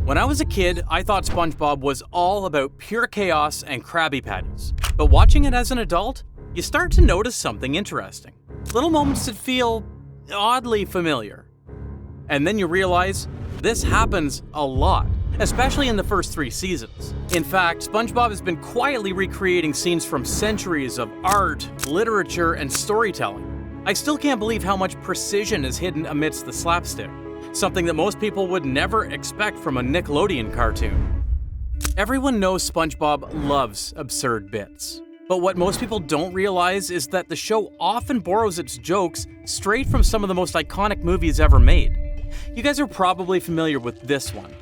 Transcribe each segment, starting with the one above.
When I was a kid, I thought SpongeBob was all about pure chaos and Krabby Patties. But watching it as an adult, you start to notice something interesting. Little moments that feel oddly familiar. And then you realize this happens a lot, especially in the first 3 seasons. In fact, SpongeBob has been quietly recreating scenes from centuries of art, literature, and storytelling. I still can't believe how much precision is hidden amidst the slapstick, something that most people would never expect from a Nickelodeon cartoon. Everyone knows SpongeBob loves absurd bits. But what most people don't realize is that the show often borrows its jokes straight from some of the most iconic movies ever made. You guys are probably familiar with this one.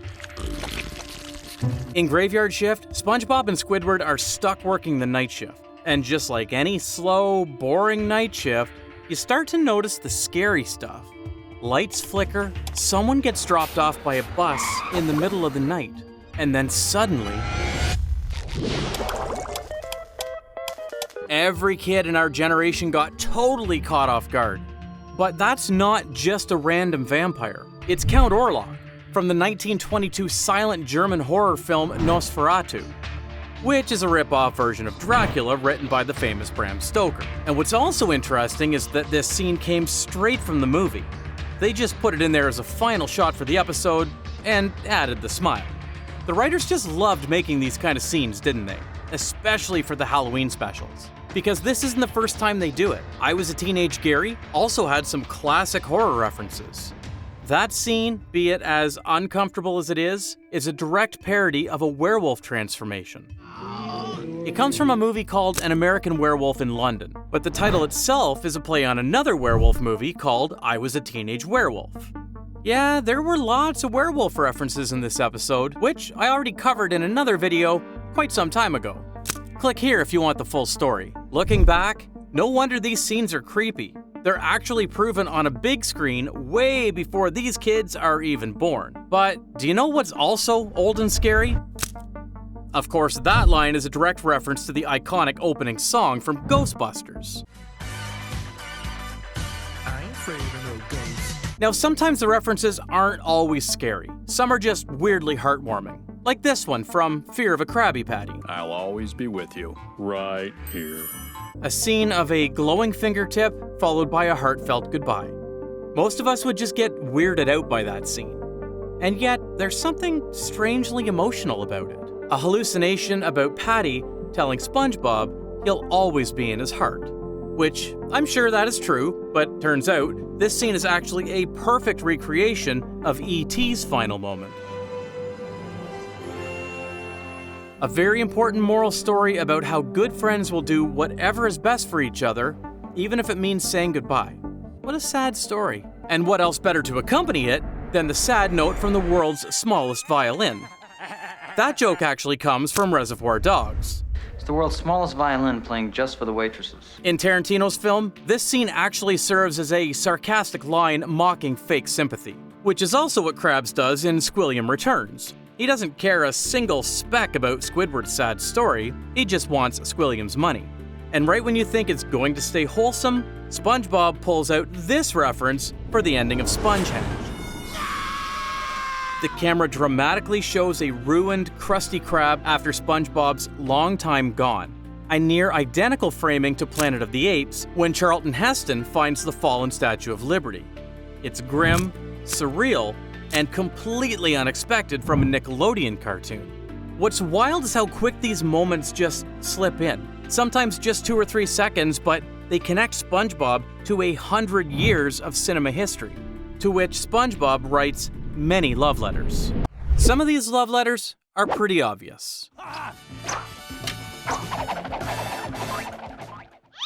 In Graveyard Shift, SpongeBob and Squidward are stuck working the night shift. And just like any slow, boring night shift, you start to notice the scary stuff. Lights flicker, someone gets dropped off by a bus in the middle of the night, and then suddenly, every kid in our generation got totally caught off guard. But that's not just a random vampire. It's Count Orlok from the 1922 silent German horror film Nosferatu, which is a rip-off version of Dracula written by the famous Bram Stoker. And what's also interesting is that this scene came straight from the movie. They just put it in there as a final shot for the episode and added the smile. The writers just loved making these kind of scenes, didn't they? Especially for the Halloween specials. Because this isn't the first time they do it. I Was a Teenage Gary also had some classic horror references. That scene, be it as uncomfortable as it is a direct parody of a werewolf transformation. It comes from a movie called An American Werewolf in London, but the title itself is a play on another werewolf movie called I Was a Teenage Werewolf. Yeah, there were lots of werewolf references in this episode, which I already covered in another video quite some time ago. Click here if you want the full story. Looking back, no wonder these scenes are creepy. They're actually proven on a big screen way before these kids are even born. But do you know what's also old and scary? Of course, that line is a direct reference to the iconic opening song from Ghostbusters. I ain't afraid of no ghosts. Now, sometimes the references aren't always scary. Some are just weirdly heartwarming. Like this one from Fear of a Krabby Patty. I'll always be with you, right here. A scene of a glowing fingertip followed by a heartfelt goodbye. Most of us would just get weirded out by that scene. And yet, there's something strangely emotional about it. A hallucination about Patty telling SpongeBob he'll always be in his heart. Which, I'm sure that is true, but turns out, this scene is actually a perfect recreation of E.T.'s final moment. A very important moral story about how good friends will do whatever is best for each other, even if it means saying goodbye. What a sad story. And what else better to accompany it than the sad note from the world's smallest violin? That joke actually comes from Reservoir Dogs. It's the world's smallest violin playing just for the waitresses. In Tarantino's film, this scene actually serves as a sarcastic line mocking fake sympathy, which is also what Krabs does in Squilliam Returns. He doesn't care a single speck about Squidward's sad story, he just wants Squilliam's money. And right when you think it's going to stay wholesome, SpongeBob pulls out this reference for the ending of Spongehenge. The camera dramatically shows a ruined, crusty crab after SpongeBob's long time gone. A near identical framing to Planet of the Apes when Charlton Heston finds the fallen Statue of Liberty. It's grim, surreal, and completely unexpected from a Nickelodeon cartoon. What's wild is how quick these moments just slip in. Sometimes just 2 or 3 seconds, but they connect SpongeBob to 100 years of cinema history, to which SpongeBob writes many love letters. Some of these love letters are pretty obvious.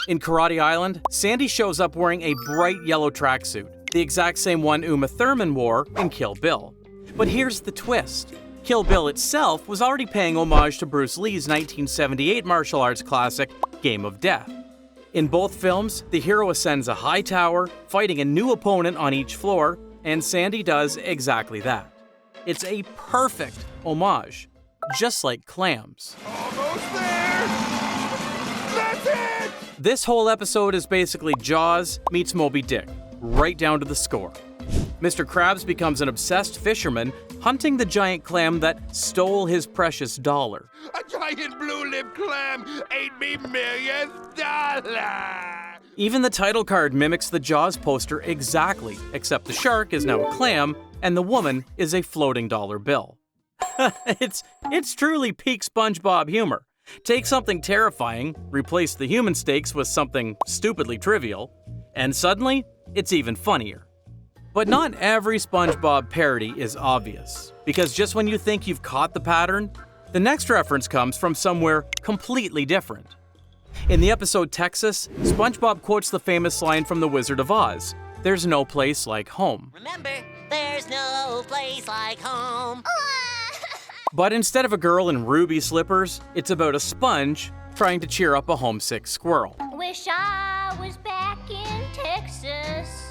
In Karate Island, Sandy shows up wearing a bright yellow tracksuit, the exact same one Uma Thurman wore in Kill Bill. But here's the twist. Kill Bill itself was already paying homage to Bruce Lee's 1978 martial arts classic, Game of Death. In both films, the hero ascends a high tower, fighting a new opponent on each floor, and Sandy does exactly that. It's a perfect homage, just like clams. Almost there! That's it! This whole episode is basically Jaws meets Moby Dick, right down to the score. Mr. Krabs becomes an obsessed fisherman, hunting the giant clam that stole his precious dollar. A giant blue-lipped clam ate me millionth dollar! Even the title card mimics the Jaws poster exactly, except the shark is now a clam and the woman is a floating dollar bill. It's truly peak SpongeBob humor. Take something terrifying, replace the human stakes with something stupidly trivial, and suddenly, it's even funnier. But not every SpongeBob parody is obvious, because just when you think you've caught the pattern, the next reference comes from somewhere completely different. In the episode Texas, SpongeBob quotes the famous line from The Wizard of Oz, "There's no place like home." Remember, there's no place like home. But instead of a girl in ruby slippers, it's about a sponge trying to cheer up a homesick squirrel. Wish I was back in Texas.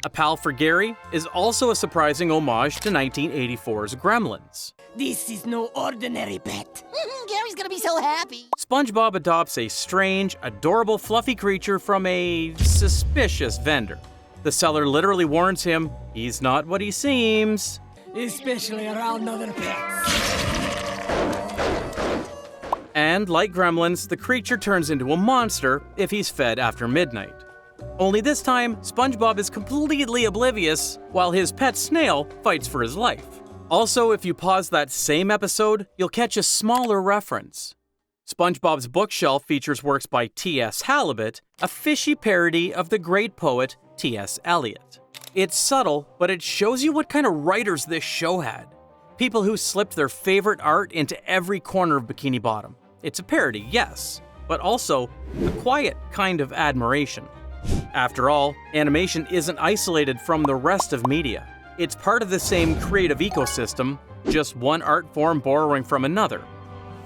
A Pal for Gary is also a surprising homage to 1984's Gremlins. This is no ordinary pet. Gary's gonna be so happy. SpongeBob adopts a strange, adorable, fluffy creature from a suspicious vendor. The seller literally warns him he's not what he seems. Especially around other pets. And like Gremlins, the creature turns into a monster if he's fed after midnight. Only this time, SpongeBob is completely oblivious while his pet snail fights for his life. Also, if you pause that same episode, you'll catch a smaller reference. SpongeBob's bookshelf features works by T.S. Halibut, a fishy parody of the great poet T.S. Eliot. It's subtle, but it shows you what kind of writers this show had. People who slipped their favorite art into every corner of Bikini Bottom. It's a parody, yes, but also a quiet kind of admiration. After all, animation isn't isolated from the rest of media. It's part of the same creative ecosystem, just one art form borrowing from another.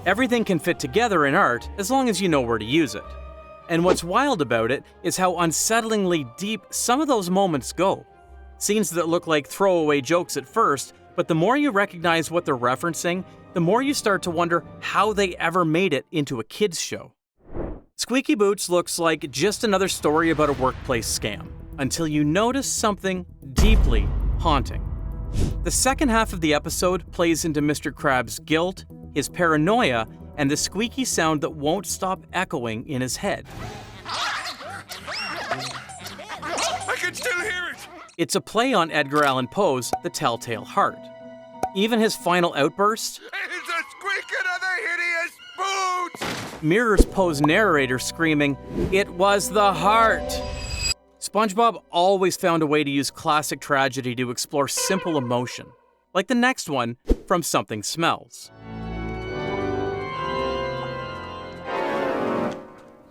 Everything can fit together in art as long as you know where to use it. And what's wild about it is how unsettlingly deep some of those moments go. Scenes that look like throwaway jokes at first, but the more you recognize what they're referencing, the more you start to wonder how they ever made it into a kids' show. Squeaky Boots looks like just another story about a workplace scam, until you notice something deeply haunting. The second half of the episode plays into Mr. Krabs' guilt, his paranoia, and the squeaky sound that won't stop echoing in his head. I can still hear it! It's a play on Edgar Allan Poe's The Telltale Heart. Even his final outburst It's a squeaking of the hideous boots! mirrors Poe's narrator screaming, "It was the heart!" SpongeBob always found a way to use classic tragedy to explore simple emotion, like the next one from Something Smells.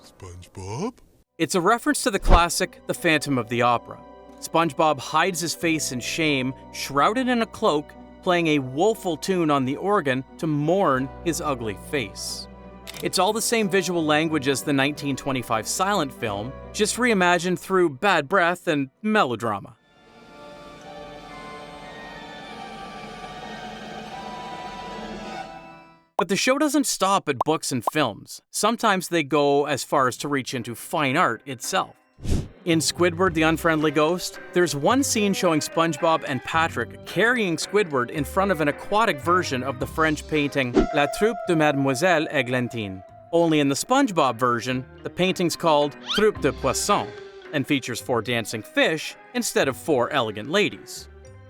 SpongeBob? It's a reference to the classic The Phantom of the Opera. SpongeBob hides his face in shame, shrouded in a cloak, playing a woeful tune on the organ to mourn his ugly face. It's all the same visual language as the 1925 silent film, just reimagined through bad breath and melodrama. But the show doesn't stop at books and films. Sometimes they go as far as to reach into fine art itself. In Squidward the Unfriendly Ghost, there's one scene showing SpongeBob and Patrick carrying Squidward in front of an aquatic version of the French painting La Troupe de Mademoiselle Eglantine. Only in the SpongeBob version, the painting's called Troupe de Poissons and features 4 dancing fish instead of 4 elegant ladies.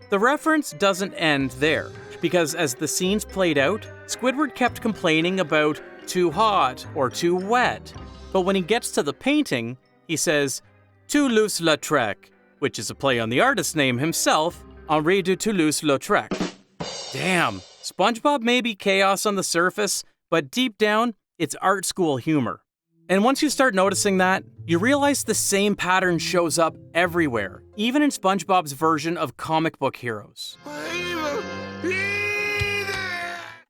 The reference doesn't end there, because as the scenes played out, Squidward kept complaining about too hot or too wet. But when he gets to the painting, he says, Toulouse-Lautrec, which is a play on the artist's name himself, Henri de Toulouse-Lautrec. Damn, SpongeBob may be chaos on the surface, but deep down, it's art school humor. And once you start noticing that, you realize the same pattern shows up everywhere, even in SpongeBob's version of comic book heroes.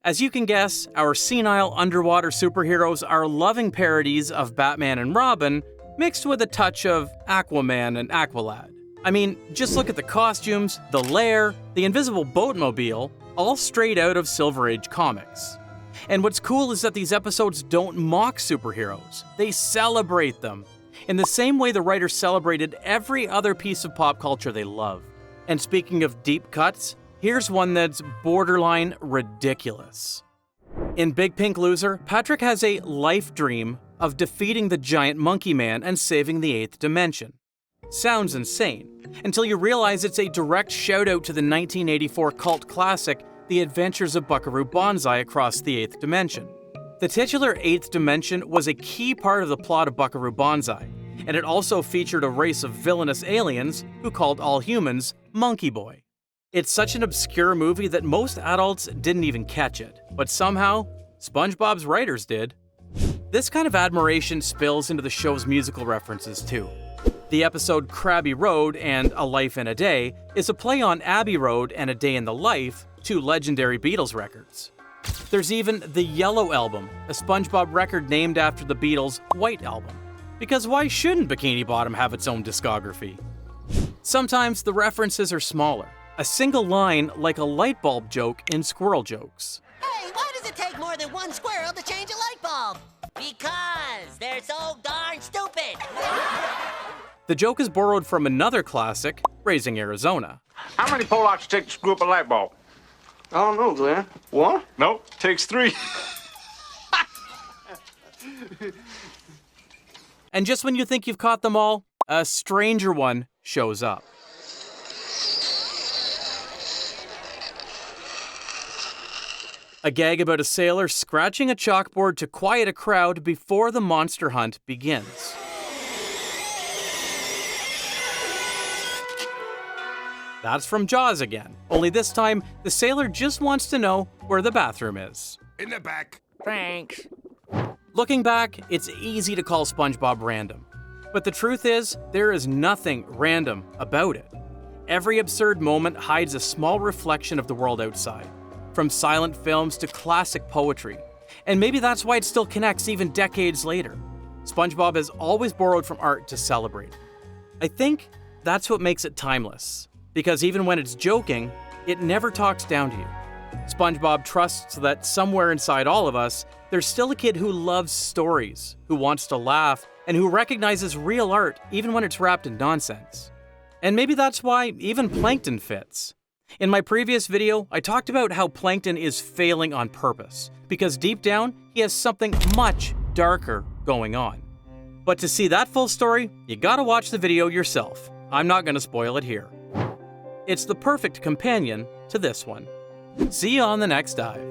As you can guess, our senile underwater superheroes are loving parodies of Batman and Robin, mixed with a touch of Aquaman and Aqualad. I mean, just look at the costumes, the lair, the invisible boatmobile, all straight out of Silver Age comics. And what's cool is that these episodes don't mock superheroes, they celebrate them, in the same way the writers celebrated every other piece of pop culture they loved. And speaking of deep cuts, here's one that's borderline ridiculous. In Big Pink Loser, Patrick has a life dream of defeating the giant monkey man and saving the 8th dimension. Sounds insane, until you realize it's a direct shout out to the 1984 cult classic, The Adventures of Buckaroo Banzai Across the 8th Dimension. The titular 8th dimension was a key part of the plot of Buckaroo Banzai, and it also featured a race of villainous aliens who called all humans Monkey Boy. It's such an obscure movie that most adults didn't even catch it, but somehow, SpongeBob's writers did. This kind of admiration spills into the show's musical references too. The episode Krabby Road and A Life in a Day is a play on Abbey Road and A Day in the Life, two legendary Beatles records. There's even the Yellow Album, a SpongeBob record named after the Beatles' White Album. Because why shouldn't Bikini Bottom have its own discography? Sometimes the references are smaller, a single line like a light bulb joke in Squirrel Jokes. Hey, why does it take more than one squirrel to change a light bulb? Because they're so darn stupid. The joke is borrowed from another classic, Raising Arizona. How many Polacks take to screw up a light bulb? I don't know, Glenn. What? Nope, takes 3. And just when you think you've caught them all, a stranger one shows up. A gag about a sailor scratching a chalkboard to quiet a crowd before the monster hunt begins. That's from Jaws again, only this time, the sailor just wants to know where the bathroom is. In the back. Thanks. Looking back, it's easy to call SpongeBob random. But the truth is, there is nothing random about it. Every absurd moment hides a small reflection of the world outside, from silent films to classic poetry. And maybe that's why it still connects even decades later. SpongeBob has always borrowed from art to celebrate. I think that's what makes it timeless. Because even when it's joking, it never talks down to you. SpongeBob trusts that somewhere inside all of us, there's still a kid who loves stories, who wants to laugh, and who recognizes real art even when it's wrapped in nonsense. And maybe that's why even Plankton fits. In my previous video, I talked about how Plankton is failing on purpose, because deep down, he has something much darker going on. But to see that full story, you gotta watch the video yourself. I'm not gonna spoil it here. It's the perfect companion to this one. See you on the next dive.